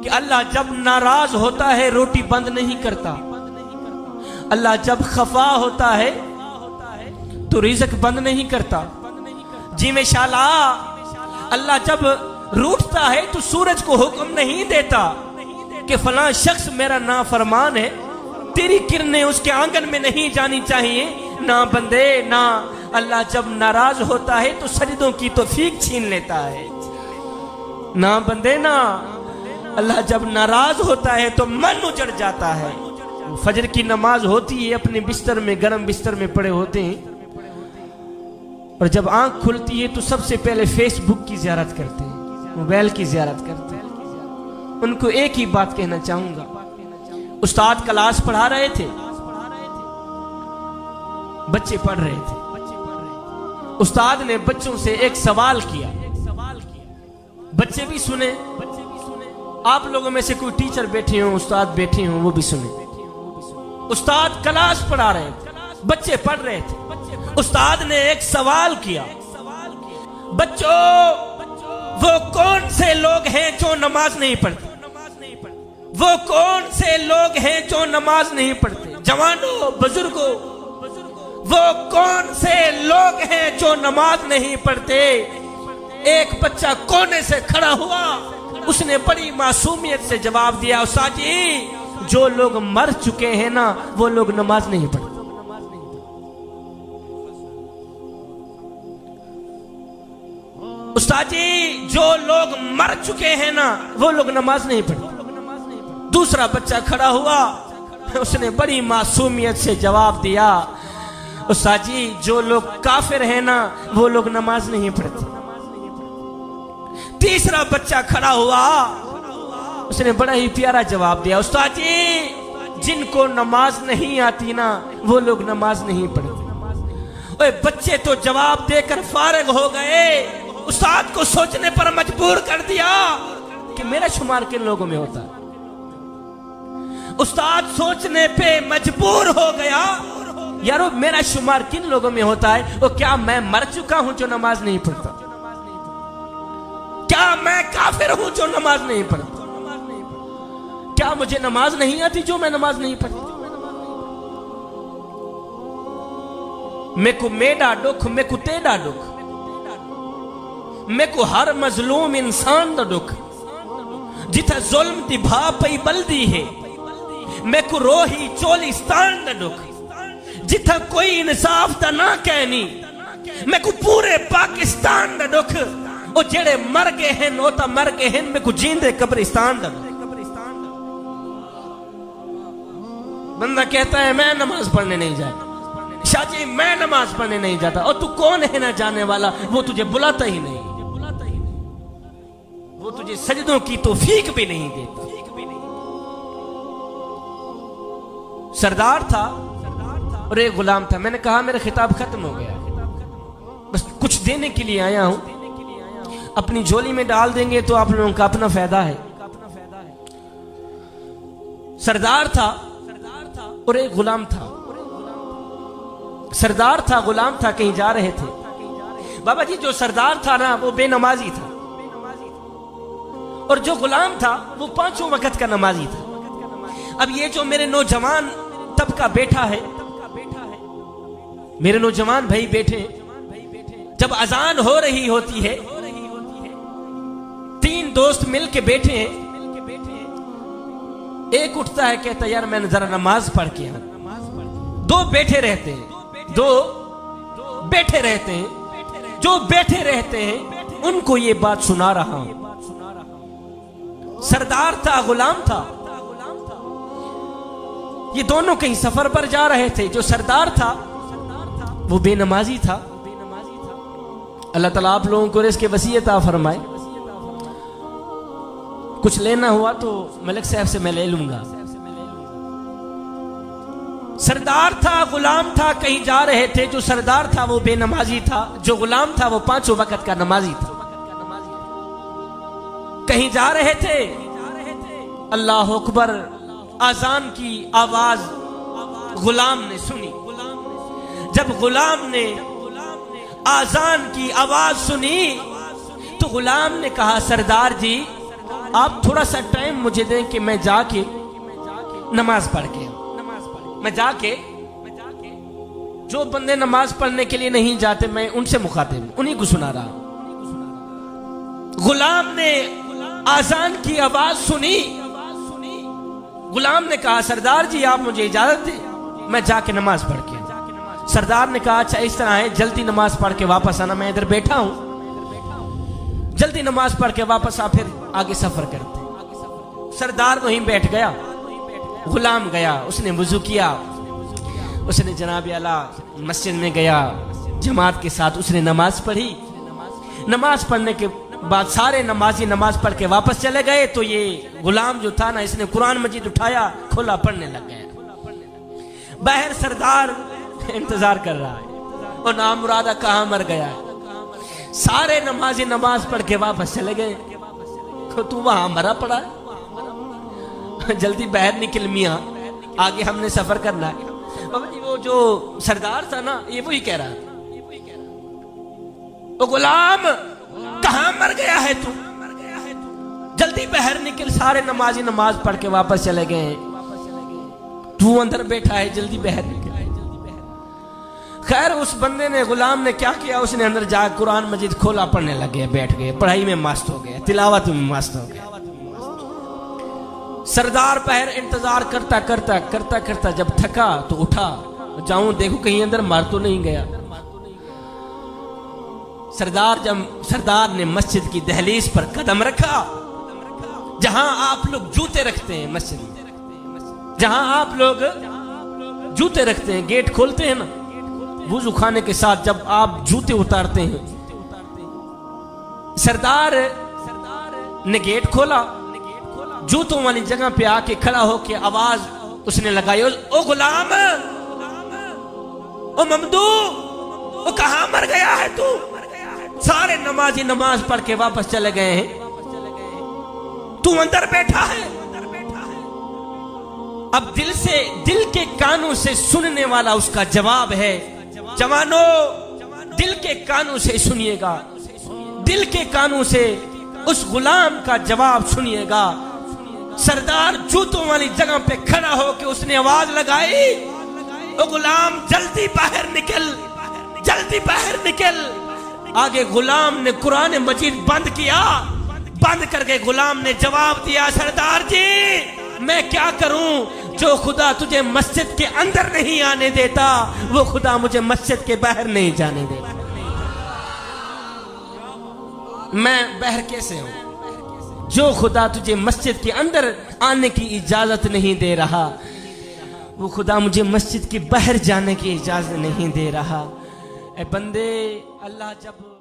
कि अल्लाह जब नाराज होता है रोटी बंद नहीं करता, अल्लाह जब खफा होता है तो रिज़्क बंद नहीं करता। जी में शाला अल्लाह जब रूठता है तो सूरज को हुक्म नहीं देता कि फलां शख्स मेरा नाफरमान है, तेरी किरणें उसके आंगन में नहीं जानी चाहिए। ना बंदे ना, अल्लाह जब नाराज होता है तो सजदों की तौफीक छीन लेता है। ना बंदे ना, अल्लाह जब नाराज होता है तो मन उजड़ जाता है। फजर की नमाज होती है, अपने बिस्तर में, गर्म बिस्तर में पड़े होते हैं, और जब आंख खुलती है तो सबसे पहले फेसबुक की ज़ियारत करते हैं, मोबाइल की ज़ियारत करते हैं। उनको एक ही बात कहना चाहूंगा, उस्ताद क्लास पढ़ा रहे थे, बच्चे पढ़ रहे थे, उस्ताद ने बच्चों से एक सवाल किया, बच्चे भी सुने, आप लोगों में से कोई टीचर बैठे हो, उस्ताद बैठे हो, वो भी सुने। उस्ताद क्लास पढ़ा रहे थे, बच्चे पढ़ रहे थे, उस्ताद ने एक सवाल किया, बच्चों वो कौन से लोग हैं जो नमाज नहीं पढ़ते? वो कौन से लोग हैं जो नमाज नहीं पढ़ते? जवानों, बुजुर्गों, वो कौन से लोग हैं जो नमाज नहीं पढ़ते? एक बच्चा कोने से खड़ा हुआ, उसने बड़ी मासूमियत से जवाब दिया, उस्ताद जी जो लोग मर चुके हैं ना वो लोग नमाज नहीं पढ़ते। उस्ताद जी जो लोग मर चुके हैं ना वो लोग नमाज नहीं पढ़ते। दूसरा बच्चा खड़ा हुआ, उसने बड़ी मासूमियत से जवाब दिया, उस्ताद जी जो लोग काफिर हैं ना वो लोग नमाज नहीं पढ़ते। तीसरा बच्चा खड़ा हुआ, उसने बड़ा ही प्यारा जवाब दिया, उस्ताद जी जिनको नमाज नहीं आती ना वो लोग नमाज नहीं पढ़ते। ओए बच्चे तो जवाब देकर फारिग हो गए, उस्ताद को सोचने पर मजबूर कर दिया कि मेरा शुमार किन लोगों में होता है। उस्ताद सोचने पे मजबूर हो गया, यारो मेरा शुमार किन लोगों में होता है? वो क्या मैं मर चुका हूं जो नमाज नहीं पढ़ता? क्या मैं काफिर हूं जो नमाज नहीं पढ़ता? क्या मुझे नमाज नहीं आती जो मैं नमाज नहीं पढ़ती? मेको मेरा दुख, मेको तेरा दुख, मेको हर मजलूम इंसान दा दुख, जिथा जुल्म दी भा पई बल्दी है, मेको रोही चोलिस्तान दा दुख, जिथा कोई इंसाफ दा ना कहनी, मेको पूरे पाकिस्तान दा दुख, ओ जेड़े मर गए हैं ओ ता मर गए हैं, मेको जींदे कब्रिस्तान दा दुख। बंदा कहता है मैं नमाज पढ़ने नहीं जाता, शाजी मैं नमाज पढ़ने नहीं जाता, और तू कौन है ना जाने वाला? वो तुझे बुलाता ही नहीं, वो तुझे सजदों की तौफीक भी नहीं देता। सरदार था और एक गुलाम था। मैंने कहा मेरा खिताब खत्म हो गया, बस कुछ देने के लिए आया हूं, अपनी झोली में डाल देंगे तो आप लोगों का अपना फायदा है। सरदार था और एक गुलाम था। सरदार था, गुलाम था, कहीं जा रहे थे। बाबा जी जो सरदार था ना वो बेनमाजी था, और जो गुलाम था वो पांचों वक्त का नमाजी था। अब ये जो मेरे नौजवान तबका बैठा है, मेरे नौजवान भाई बैठे, जब अजान हो रही होती है, तीन दोस्त मिल के बैठे हैं, एक उठता है कहता यार मैं जरा नमाज पढ़ के आऊं। दो बैठे रहते हैं, दो बैठे रहते हैं, जो बैठे रहते हैं उनको ये बात सुना रहा हूं। सरदार था, गुलाम था, ये दोनों कहीं सफर पर जा रहे थे। जो सरदार था वो बेनमाजी था। अल्लाह ताला आप लोगों को इसके वसीयत फरमाए। कुछ लेना हुआ तो मलिक साहब से मैं ले लूंगा। सरदार था, गुलाम था, कहीं जा रहे थे। जो सरदार था वो बेनमाजी था, जो गुलाम था वो पांचों वक्त का नमाजी था। कहीं जा रहे थे, अल्लाह अकबर आजान की आवाज गुलाम ने सुनी। जब गुलाम ने आजान की आवाज सुनी तो गुलाम ने कहा सरदार जी आप थोड़ा सा टाइम मुझे दें कि मैं जाके नमाज पढ़ के, मैं जाके, जो बंदे नमाज पढ़ने के लिए नहीं जाते मैं उनसे मुखातिब, उन्हीं को सुना रहा। गुलाम ने आजान की आवाज सुनी, गुलाम ने कहा सरदार जी आप मुझे इजाजत दें, मैं जाके नमाज पढ़ के। सरदार ने कहा अच्छा इस तरह है, जल्दी नमाज पढ़ के वापस आना, मैं इधर बैठा हूं, जल्दी नमाज पढ़ के वापस आ, फिर आगे सफर करते। सरदार वहीं बैठ गया, गुलाम गया, उसने वुजू किया, उसने जनाब आला मस्जिद में गया, जमात के साथ उसने नमाज पढ़ी। नमाज पढ़ने के बाद सारे नमाजी नमाज पढ़ के वापस चले गए, तो ये गुलाम जो था ना, इसने कुरान मजीद उठाया, खोला, पढ़ने लग गया। बाहर सरदार इंतजार कर रहा है और नामुरादा कहां मर गया है। सारे नमाजी नमाज पढ़ के वापस चले गए, तो तू वहां मरा पड़ा है, जल्दी बाहर निकल मियां, आगे हमने सफर करना है। बाबा जी वो जो सरदार था ना, ये वही कह रहा था, ओ गुलाम कहां मर गया है तू, जल्दी बाहर निकल, सारे नमाजी नमाज पढ़ के वापस चले गए, तू अंदर बैठा है, जल्दी बाहर निकल। खैर उस बंदे ने, गुलाम ने क्या किया, उसने अंदर जाकर कुरान मजीद खोला, पढ़ने लग गया, बैठ गए, पढ़ाई में मस्त हो गया, तिलावत में मस्त हो गया। सरदार बाहर इंतजार करता करता करता करता जब थका तो उठा, जाऊं देखो कहीं अंदर मार तो नहीं गया। सरदार ने मस्जिद की दहलीज पर कदम रखा, जहां आप लोग जूते रखते हैं, मस्जिद में जहां आप लोग जूते रखते हैं, गेट खोलते हैं ना, वुजू खाने के साथ जब आप जूते उतारते हैं, सरदार ने गेट खोला, जूतों वाली जगह पे आके खड़ा होके आवाज उसने लगाई, ओ गुलाम, ओ ममदू, ओ कहां मर गया है तू। सारे नमाजी नमाज पढ़ के वापस चले गए हैं, तू अंदर बैठा है। अब दिल के कानों से सुनने वाला उसका जवाब है। जवानों दिल के कानों से सुनिएगा, दिल के कानों से उस गुलाम का जवाब सुनिएगा। सरदार जूतों वाली जगह पे खड़ा होकर उसने आवाज लगाई, ओ गुलाम जल्दी बाहर निकल, जल्दी बाहर निकल। आगे गुलाम ने कुरान मजीद बंद किया, बंद करके गुलाम ने जवाब दिया, सरदार जी मैं क्या करूं, जो खुदा तुझे मस्जिद के अंदर नहीं आने देता, वो खुदा मुझे मस्जिद के बाहर नहीं जाने देता। मैं बाहर कैसे हूं, जो खुदा तुझे मस्जिद के अंदर आने की इजाजत नहीं दे रहा, वो खुदा मुझे मस्जिद के बाहर जाने की इजाजत नहीं दे रहा। ए बंदे, अल्लाह जब